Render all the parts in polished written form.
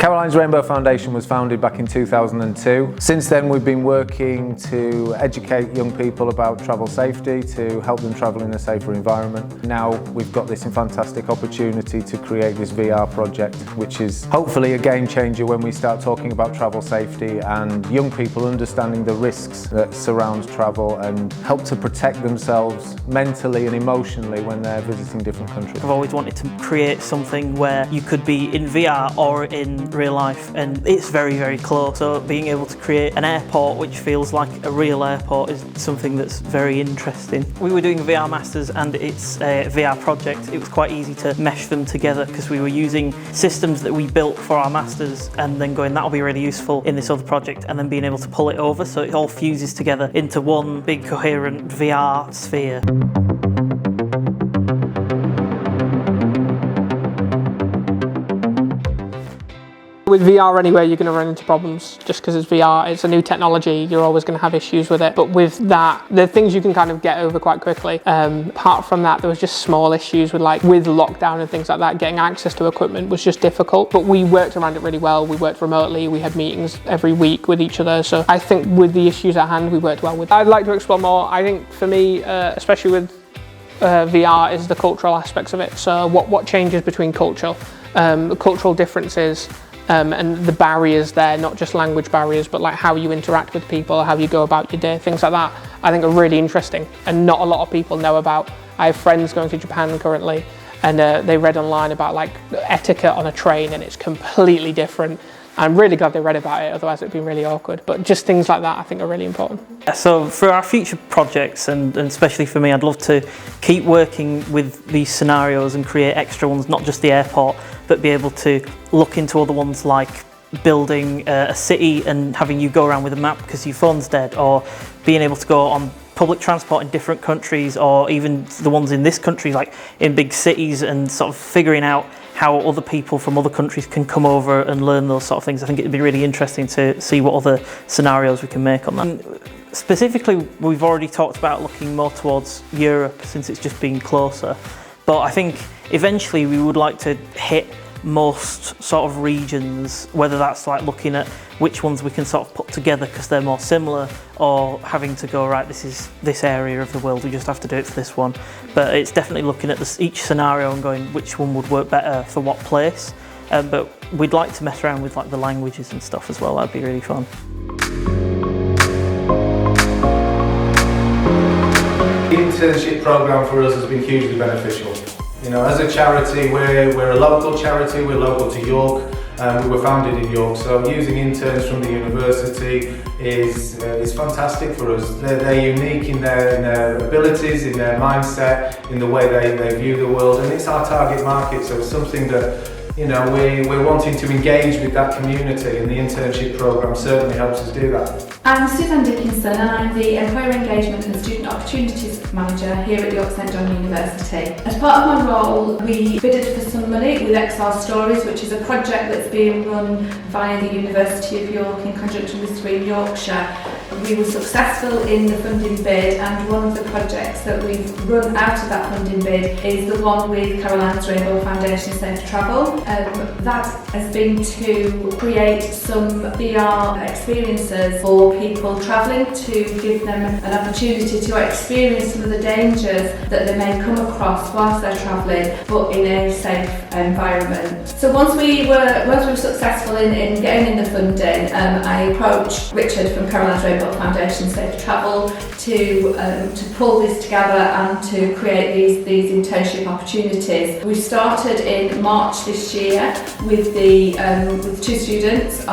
Caroline's Rainbow Foundation was founded back in 2002. Since then we've been working to educate young people about travel safety, to help them travel in a safer environment. Now we've got this fantastic opportunity to create this VR project, which is hopefully a game changer when we start talking about travel safety and young people understanding the risks that surround travel and help to protect themselves mentally and emotionally when they're visiting different countries. I've always wanted to create something where you could be in VR or in real life, and it's very, very close. So being able to create an airport which feels like a real airport is something that's very interesting. We were doing VR Masters and it's a VR project. It was quite easy to mesh them together because we were using systems that we built for our Masters and then going, that'll be really useful in this other project, and then being able to pull it over so it all fuses together into one big coherent VR sphere. With VR anyway, you're going to run into problems just because it's VR, it's a new technology, you're always going to have issues with it. But with that, there are things you can kind of get over quite quickly. Apart from that, there was just small issues with lockdown and things like that. Getting access to equipment was just difficult, but we worked around it really well. We worked remotely, we had meetings every week with each other. So I think with the issues at hand, we worked well with. I'd like to explore more. I think for me, especially with VR, is the cultural aspects of it. So what changes between cultural differences, and the barriers there, not just language barriers, but like how you interact with people, how you go about your day, things like that, I think are really interesting and not a lot of people know about. I have friends going to Japan currently, and they read online about like etiquette on a train, and it's completely different. I'm really glad they read about it, otherwise it'd be really awkward. But just things like that I think are really important. So for our future projects, and especially for me, I'd love to keep working with these scenarios and create extra ones, not just the airport, but be able to look into other ones like building a city and having you go around with a map because your phone's dead, or being able to go on public transport in different countries, or even the ones in this country, like in big cities, and sort of figuring out how other people from other countries can come over and learn those sort of things. I think it'd be really interesting to see what other scenarios we can make on that. And specifically, we've already talked about looking more towards Europe since it's just been closer, but I think eventually we would like to hit most sort of regions, whether that's like looking at which ones we can sort of put together because they're more similar, or having to go, right, this is this area of the world, we just have to do it for this one. But it's definitely looking at each scenario and going which one would work better for what place. But we'd like to mess around with like the languages and stuff as well. That'd be really fun. The internship program for us has been hugely beneficial. You know, as a charity, we're a local charity, we're local to York, we were founded in York, so using interns from the university is fantastic for us. They're unique in their abilities, in their mindset, in the way they view the world, and it's our target market, so it's something that, you know, we're wanting to engage with that community, and the internship program certainly helps us do that. I'm Suzanne Dickinson, and I'm the Employer Engagement and Student Opportunities Manager here at York St John University. As part of my role, we bidded for some money with XR Stories, which is a project that's being run via the University of York in conjunction with Three Yorkshire. We were successful in the funding bid, and one of the projects that we've run out of that funding bid is the one with Caroline's Rainbow Foundation Safe Travel. That has been to create some VR experiences for people travelling, to give them an opportunity to experience some of the dangers that they may come across whilst they're travelling, but in a safe environment. So once we were successful in getting in the funding, I approached Richard from Caroline's Rainbow Foundation Safe Travel to pull this together and to create these internship opportunities. We started in March this year with two students who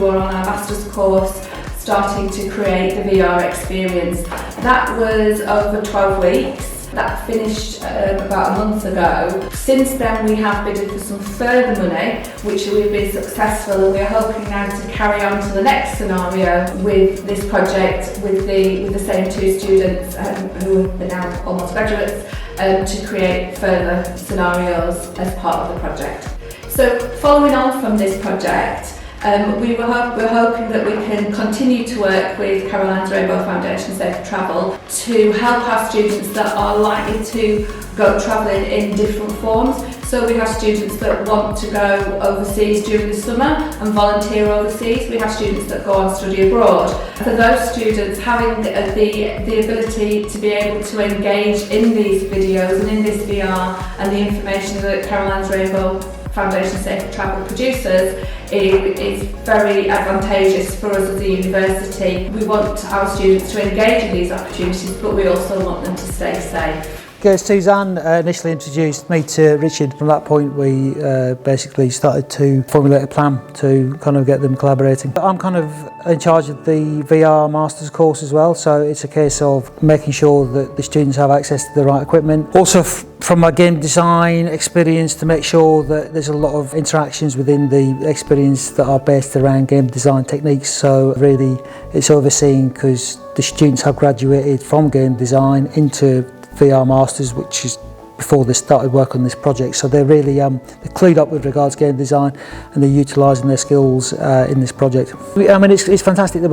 are on our master's course, starting to create the VR experience. That was over 12 weeks. That finished about a month ago. Since then we have bidded for some further money, which we've been successful, and we're hoping now to carry on to the next scenario with this project with the same two students who are now almost graduates, to create further scenarios as part of the project. So following on from this project, we're hoping that we can continue to work with Caroline's Rainbow Foundation Safe Travel to help our students that are likely to go travelling in different forms. So we have students that want to go overseas during the summer and volunteer overseas. We have students that go on study abroad. For those students, having the ability to be able to engage in these videos and in this VR and the information that Caroline's Rainbow Foundation Safe Travel produces is very advantageous for us as a university. We want our students to engage in these opportunities, but we also want them to stay safe. Because Suzanne initially introduced me to Richard, from that point we basically started to formulate a plan to kind of get them collaborating. I'm kind of in charge of the VR Masters course as well, so it's a case of making sure that the students have access to the right equipment. Also from my game design experience, to make sure that there's a lot of interactions within the experience that are based around game design techniques, so really it's overseen because the students have graduated from game design into VR Masters, which is before they started work on this project, so they're really they're clued up with regards to game design and they're utilising their skills in this project. I mean, it's fantastic that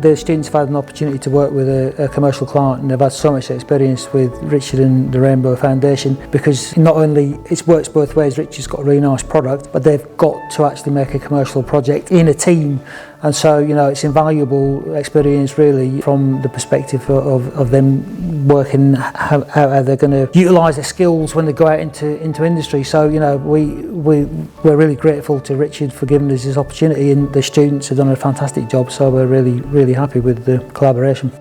the students have had an opportunity to work with a commercial client, and they've had so much experience with Richard and the Rainbow Foundation, because not only it works both ways, Richard's got a really nice product, but they've got to actually make a commercial project in a team. And so, you know, it's invaluable experience really from the perspective of them working how they're going to utilise their skills when they go out into industry. So, you know, we're really grateful to Richard for giving us this opportunity, and the students have done a fantastic job. So we're really happy with the collaboration.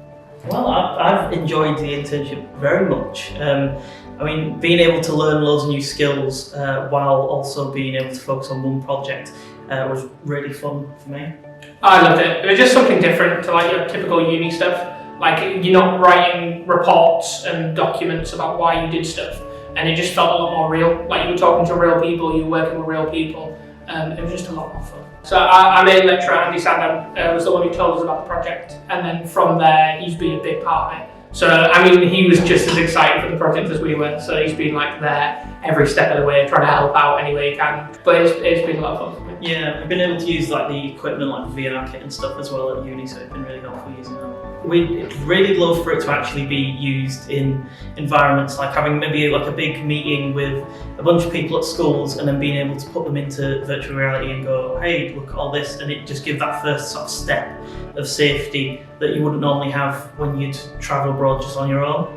Well, I've enjoyed the internship very much. I mean, being able to learn loads of new skills while also being able to focus on one project was really fun for me. I loved it. It was just something different to like your typical uni stuff. Like, you're not writing reports and documents about why you did stuff, and it just felt a lot more real. Like, you were talking to real people, you were working with real people. It was just a lot more fun. So our main lecturer, Andy Sandham, was the one who told us about the project, and then from there he's been a big part of it. So, I mean, he was just as excited for the project as we were, so he's been like there every step of the way, trying to help out any way he can. But it's been a lot of fun for me. Yeah, I've been able to use like the equipment like VR kit and stuff as well at uni, so it's been really helpful using that. We'd really love for it to actually be used in environments like having maybe like a big meeting with a bunch of people at schools, and then being able to put them into virtual reality and go, hey, look at all this, and it just give that first sort of step of safety that you wouldn't normally have when you'd travel abroad just on your own.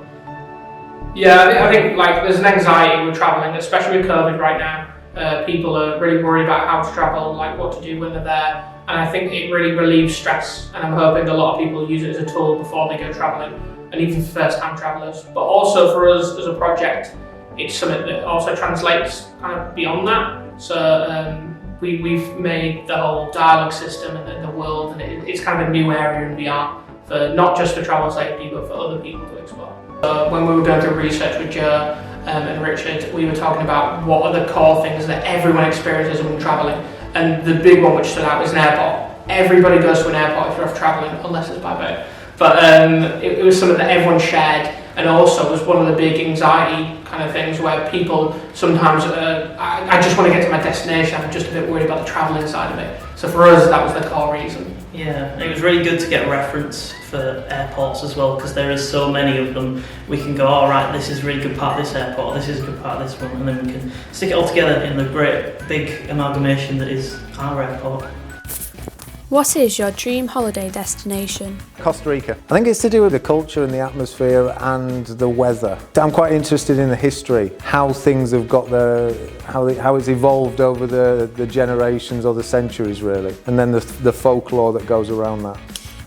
Yeah, I think like there's an anxiety with travelling, especially with COVID right now. People are really worried about how to travel, like what to do when they're there. And I think it really relieves stress, and I'm hoping a lot of people use it as a tool before they go travelling, and even first-time travellers. But also for us as a project, it's something that also translates kind of beyond that. So we've made the whole dialogue system in the world, and it's kind of a new area in VR, for not just for travel safety, but for other people to explore. When we were going through research with Joe and Richard, we were talking about what are the core things that everyone experiences when travelling. And the big one which stood out was an airport. Everybody goes to an airport if you're off travelling, unless it's by boat. But it was something that everyone shared, and also was one of the big anxiety kind of things where people sometimes, I just want to get to my destination, I'm just a bit worried about the travelling side of it. So for us, that was the core reason. Yeah, it was really good to get a reference for airports as well, because there is so many of them. We can go, all right, this is a really good part of this airport, this is a good part of this one, and then we can stick it all together in the great big amalgamation that is our airport. What is your dream holiday destination? Costa Rica. I think it's to do with the culture and the atmosphere and the weather. I'm quite interested in the history, how things have got there, how it's evolved over the generations or the centuries really, and then the folklore that goes around that.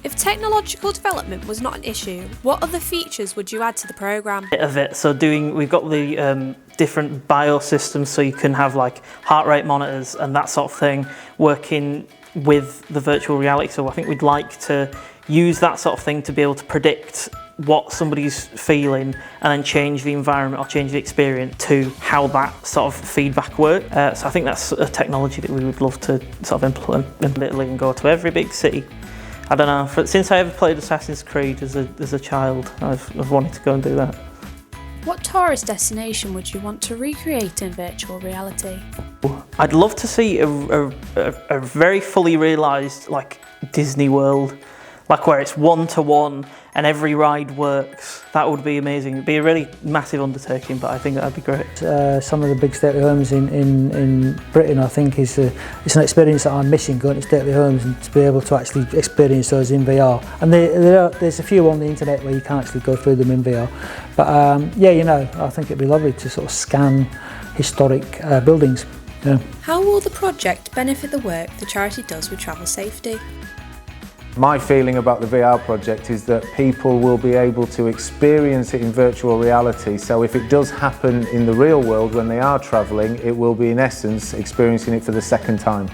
If technological development was not an issue, what other features would you add to the programme? So we've got the different biosystems, so you can have like heart rate monitors and that sort of thing working with the virtual reality. So I think we'd like to use that sort of thing to be able to predict what somebody's feeling and then change the environment or change the experience to how that sort of feedback works. So I think that's a technology that we would love to sort of implement in Italy and go to every big city. I don't know, since I ever played Assassin's Creed as a child, I've wanted to go and do that. What tourist destination would you want to recreate in virtual reality? I'd love to see a very fully realised like Disney World, like where it's one-to-one and every ride works. That would be amazing. It'd be a really massive undertaking, but I think that'd be great. Some of the big stately homes in Britain, I think, it's an experience that I'm missing, going to stately homes and to be able to actually experience those in VR. And there's a few on the internet where you can actually go through them in VR. But yeah, you know, I think it'd be lovely to sort of scan historic buildings. Yeah. How will the project benefit the work the charity does with travel safety? My feeling about the VR project is that people will be able to experience it in virtual reality, so if it does happen in the real world when they are travelling, it will be in essence experiencing it for the second time.